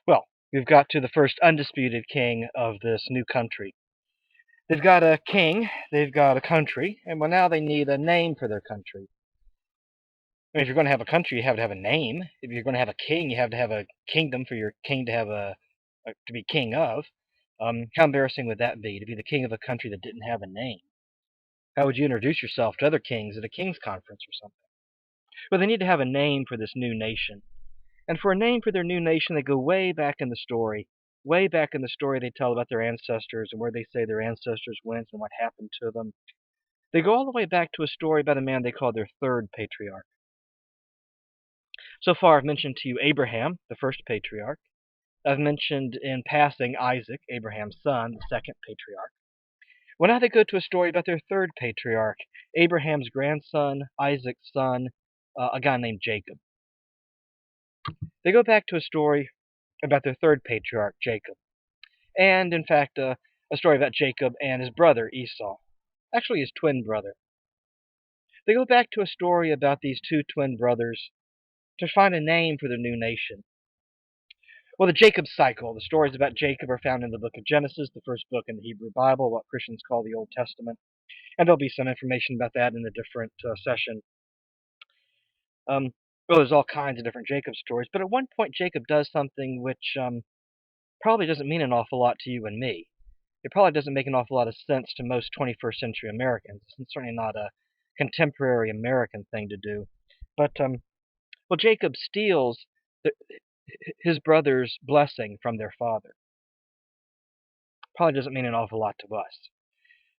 Well, we've got to the first undisputed king of this new country. They've got a king, they've got a country, and well, now they need a name for their country. I mean, if you're going to have a country, you have to have a name. If you're going to have a king, you have to have a kingdom for your king to have to be king of. How embarrassing would that be to be the king of a country that didn't have a name? How would you introduce yourself to other kings at a king's conference or something? Well, they need to have a name for this new nation. And for a name for their new nation, they go way back in the story. Way back in the story, they tell about their ancestors and where they say their ancestors went and what happened to them. They go all the way back to a story about a man they call their third patriarch. So far, I've mentioned to you Abraham, the first patriarch. I've mentioned in passing Isaac, Abraham's son, the second patriarch. Well, now they go to a story about their third patriarch, Abraham's grandson, Isaac's son, a guy named Jacob. They go back to a story about their third patriarch, Jacob. And, in fact, a story about Jacob and his brother, Esau. Actually, his twin brother. They go back to a story about these two twin brothers to find a name for their new nation. Well, the Jacob cycle, the stories about Jacob are found in the book of Genesis, the first book in the Hebrew Bible, what Christians call the Old Testament. And there'll be some information about that in a different session. Well, there's all kinds of different Jacob stories, but at one point Jacob does something which probably doesn't mean an awful lot to you and me. It probably doesn't make an awful lot of sense to most 21st century Americans. It's certainly not a contemporary American thing to do. But, well, Jacob steals his brother's blessing from their father. Probably doesn't mean an awful lot to us.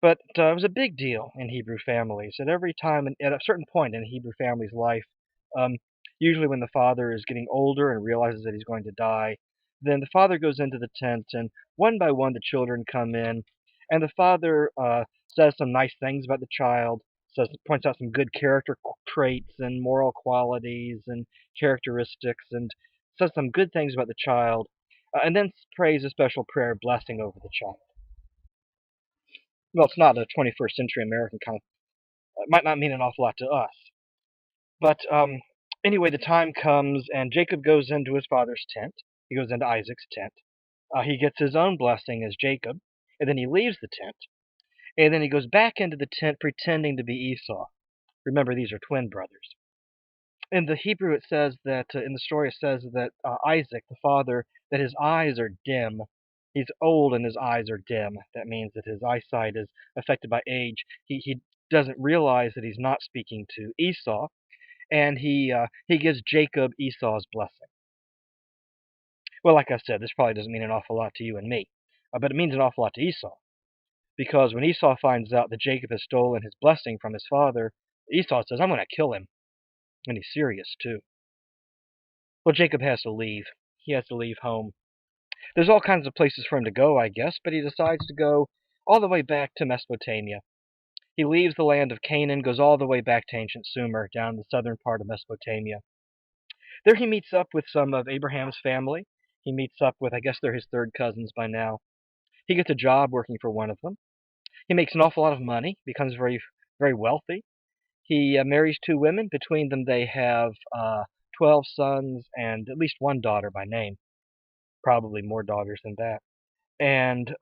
But it was a big deal in Hebrew families. At every time, at a certain point in a Hebrew family's life, um, usually when the father is getting older and realizes that he's going to die, then the father goes into the tent, and one by one the children come in, and the father says some nice things about the child, points out some good character traits and moral qualities and characteristics, and says some good things about the child, and then prays a special prayer blessing over the child. Well, it's not a 21st century American kind of. It might not mean an awful lot to us, but anyway, the time comes and Jacob goes into his father's tent. He goes into Isaac's tent. He gets his own blessing as Jacob, and then he leaves the tent, and then he goes back into the tent pretending to be Esau. Remember, these are twin brothers. In the Hebrew, it says that in the story it says that Isaac, the father, that his eyes are dim. He's old and his eyes are dim. That means that his eyesight is affected by age. He doesn't realize that he's not speaking to Esau, and he gives Jacob Esau's blessing. Well, like I said, this probably doesn't mean an awful lot to you and me, but it means an awful lot to Esau, because when Esau finds out that Jacob has stolen his blessing from his father, Esau says, "I'm going to kill him," and he's serious too. Well, Jacob has to leave. He has to leave home. There's all kinds of places for him to go, I guess, but he decides to go all the way back to Mesopotamia. He leaves the land of Canaan, goes all the way back to ancient Sumer, down the southern part of Mesopotamia. There he meets up with some of Abraham's family. He meets up with, I guess they're his third cousins by now. He gets a job working for one of them. He makes an awful lot of money, becomes very, very wealthy. He marries two women. Between them, they have 12 sons and at least one daughter by name. Probably more daughters than that. And,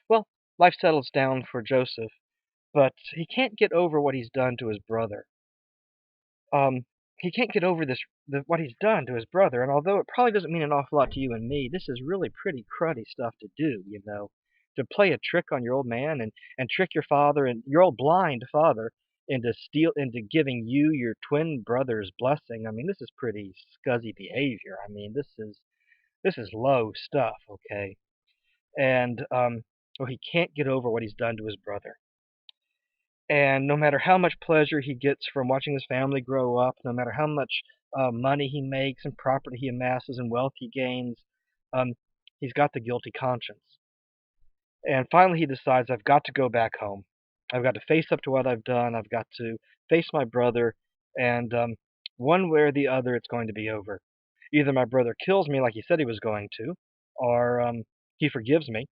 well, life settles down for Joseph, but he can't get over what he's done to his brother. He can't get over what he's done to his brother, and although it probably doesn't mean an awful lot to you and me, this is really pretty cruddy stuff to do, you know. To play a trick on your old man and trick your father and your old blind father into giving you your twin brother's blessing. I mean, this is pretty scuzzy behavior. I mean, this is low stuff, okay? And well, he can't get over what he's done to his brother. And no matter how much pleasure he gets from watching his family grow up, no matter how much money he makes and property he amasses and wealth he gains, um, he's got the guilty conscience. And finally, he decides, I've got to go back home. I've got to face up to what I've done. I've got to face my brother. And one way or the other, it's going to be over. Either my brother kills me like he said he was going to, or he forgives me.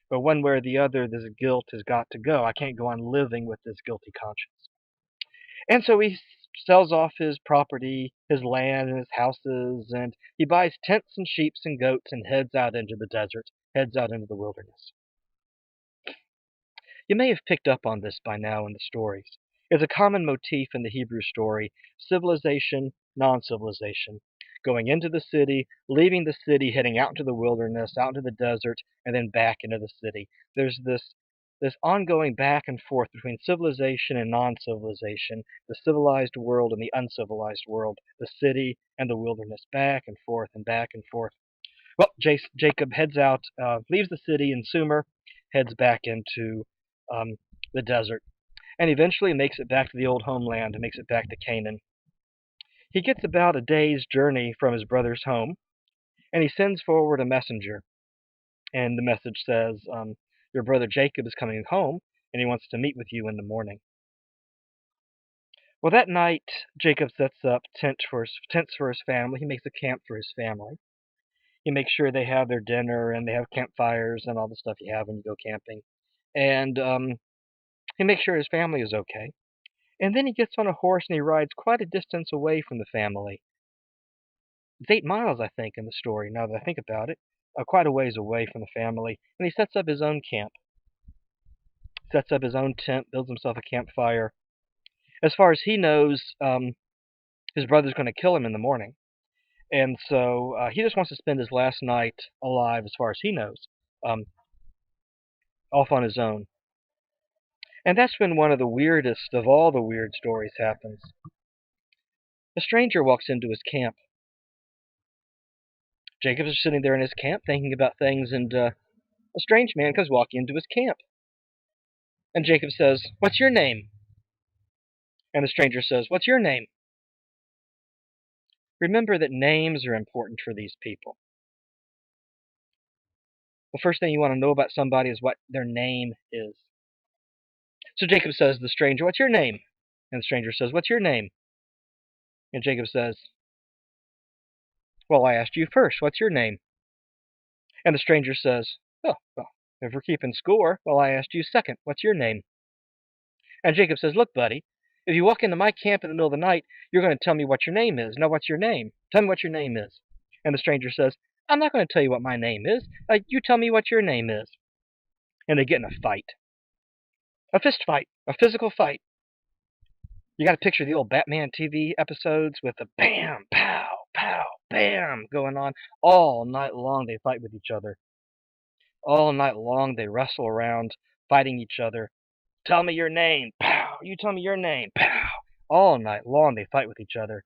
But one way or the other, this guilt has got to go. I can't go on living with this guilty conscience. And so he sells off his property, his land, and his houses, and he buys tents and sheep and goats and heads out into the desert, heads out into the wilderness. You may have picked up on this by now in the stories. It's a common motif in the Hebrew story: civilization, non-civilization. Going into the city, leaving the city, heading out into the wilderness, out into the desert, and then back into the city. There's this ongoing back and forth between civilization and non-civilization, the civilized world and the uncivilized world, the city and the wilderness, back and forth and back and forth. Well, Jacob heads out, leaves the city in Sumer, heads back into the desert, and eventually makes it back to the old homeland and makes it back to Canaan. He gets about a day's journey from his brother's home, and he sends forward a messenger. And the message says, your brother Jacob is coming home, and he wants to meet with you in the morning. Well, that night, Jacob sets up tents for his family. He makes a camp for his family. He makes sure they have their dinner, and they have campfires and all the stuff you have when you go camping. And he makes sure his family is okay. And then he gets on a horse and he rides quite a distance away from the family. It's 8 miles, I think, in the story, now that I think about it. Quite a ways away from the family. And he sets up his own camp. Sets up his own tent, builds himself a campfire. As far as he knows, his brother's going to kill him in the morning. And so he just wants to spend his last night alive, as far as he knows, off on his own. And that's when one of the weirdest of all the weird stories happens. A stranger walks into his camp. Jacob is sitting there in his camp thinking about things, and a strange man comes walking into his camp. And Jacob says, "What's your name?" And the stranger says, "What's your name?" Remember that names are important for these people. The first thing you want to know about somebody is what their name is. So Jacob says to the stranger, "What's your name?" And the stranger says, "What's your name?" And Jacob says, "Well, I asked you first. What's your name?" And the stranger says, "Oh, well, if we're keeping score, well, I asked you second. What's your name?" And Jacob says, "Look, buddy, if you walk into my camp in the middle of the night, you're going to tell me what your name is. Now, what's your name? Tell me what your name is." And the stranger says, "I'm not going to tell you what my name is. You tell me what your name is." And they get in a fight. A fist fight. A physical fight. You got to picture the old Batman TV episodes with the bam, pow, pow, bam going on. All night long they fight with each other. All night long they wrestle around, fighting each other. "Tell me your name." Pow. "You tell me your name." Pow. All night long they fight with each other.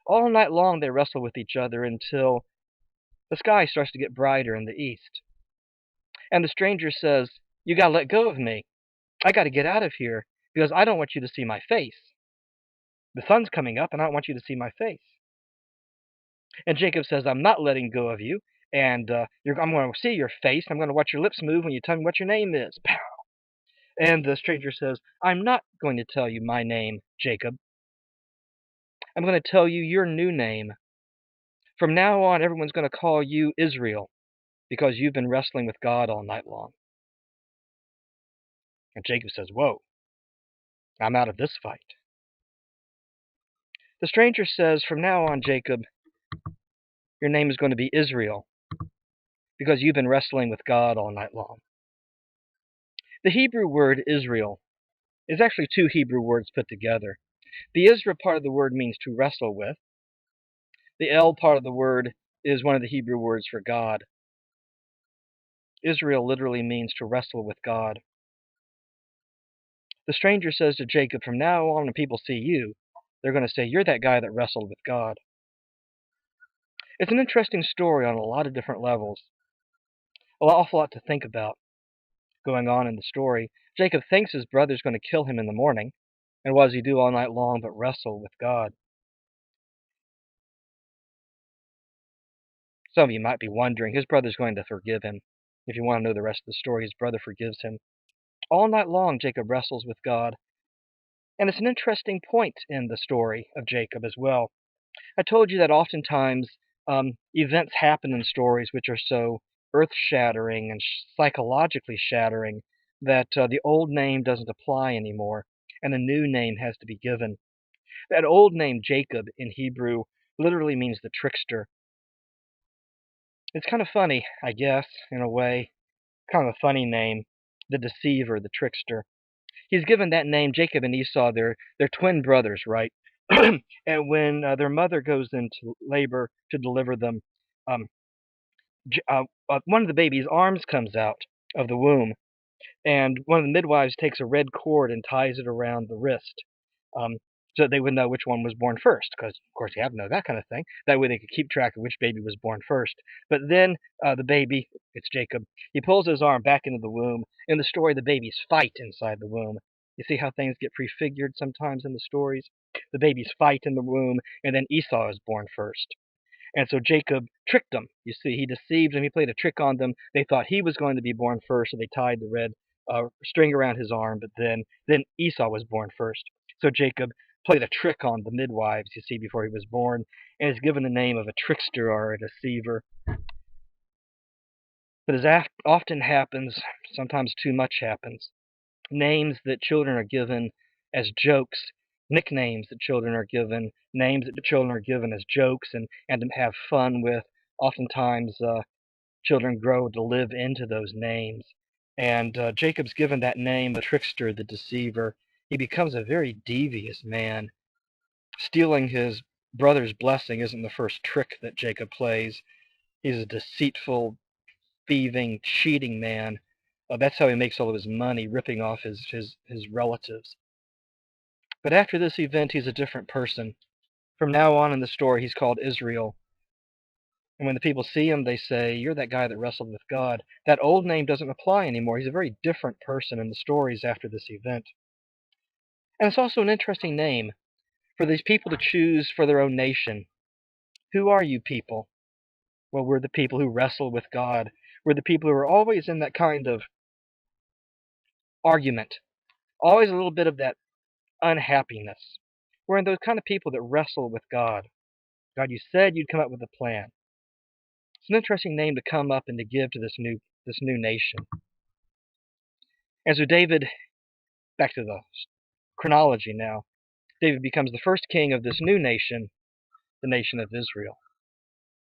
All night long they wrestle with each other until the sky starts to get brighter in the east. And the stranger says, "You got to let go of me. I got to get out of here because I don't want you to see my face. The sun's coming up and I don't want you to see my face." And Jacob says, "I'm not letting go of you, and I'm going to see your face. I'm going to watch your lips move when you tell me what your name is." Pow. And the stranger says, "I'm not going to tell you my name, Jacob. I'm going to tell you your new name. From now on, everyone's going to call you Israel because you've been wrestling with God all night long." And Jacob says, "Whoa, I'm out of this fight." The stranger says, "From now on, Jacob, your name is going to be Israel because you've been wrestling with God all night long." The Hebrew word Israel is actually 2 Hebrew words put together. The Isra part of the word means to wrestle with. The El part of the word is one of the Hebrew words for God. Israel literally means to wrestle with God. The stranger says to Jacob, "From now on, when people see you, they're going to say, 'You're that guy that wrestled with God.'" It's an interesting story on a lot of different levels. An awful lot to think about going on in the story. Jacob thinks his brother's going to kill him in the morning, and what does he do all night long but wrestle with God? Some of you might be wondering, his brother's going to forgive him. If you want to know the rest of the story, his brother forgives him. All night long, Jacob wrestles with God. And it's an interesting point in the story of Jacob as well. I told you that oftentimes events happen in stories which are so earth-shattering and psychologically shattering that the old name doesn't apply anymore, and a new name has to be given. That old name Jacob in Hebrew literally means the trickster. It's kind of funny, I guess, in a way. Kind of a funny name, the deceiver, the trickster. He's given that name, Jacob and Esau. They're twin brothers, right? And when their mother goes into labor to deliver them, um, one of the baby's arms comes out of the womb, and one of the midwives takes a red cord and ties it around the wrist, um, so that they would know which one was born first. Because of course you have to know that kind of thing. That way they could keep track of which baby was born first. But then the baby, it's Jacob, he pulls his arm back into the womb. In the story, the babies fight inside the womb. You see how things get prefigured sometimes in the stories? The babies fight in the womb, and then Esau is born first. And so Jacob tricked them. You see, he deceived them. He played a trick on them. They thought he was going to be born first, so they tied the red string around his arm. But then Esau was born first. So Jacob played a trick on the midwives, you see, before he was born, and is given the name of a trickster or a deceiver. But as often happens, sometimes too much happens, names that children are given as jokes, nicknames that children are given, names that children are given as jokes and to have fun with. Oftentimes, children grow to live into those names. And Jacob's given that name, the trickster, the deceiver. He becomes a very devious man. Stealing his brother's blessing isn't the first trick that Jacob plays. He's a deceitful, thieving, cheating man. That's how he makes all of his money, ripping off his relatives. But after this event, he's a different person. From now on in the story, he's called Israel. And when the people see him, they say, "You're that guy that wrestled with God." That old name doesn't apply anymore. He's a very different person in the stories after this event. And it's also an interesting name for these people to choose for their own nation. Who are you people? Well, we're the people who wrestle with God. We're the people who are always in that kind of argument, always a little bit of that unhappiness. We're those kind of people that wrestle with God. God, you said you'd come up with a plan. It's an interesting name to come up and to give to this new nation. And so David, back to the chronology now, David becomes the first king of this new nation, the nation of Israel.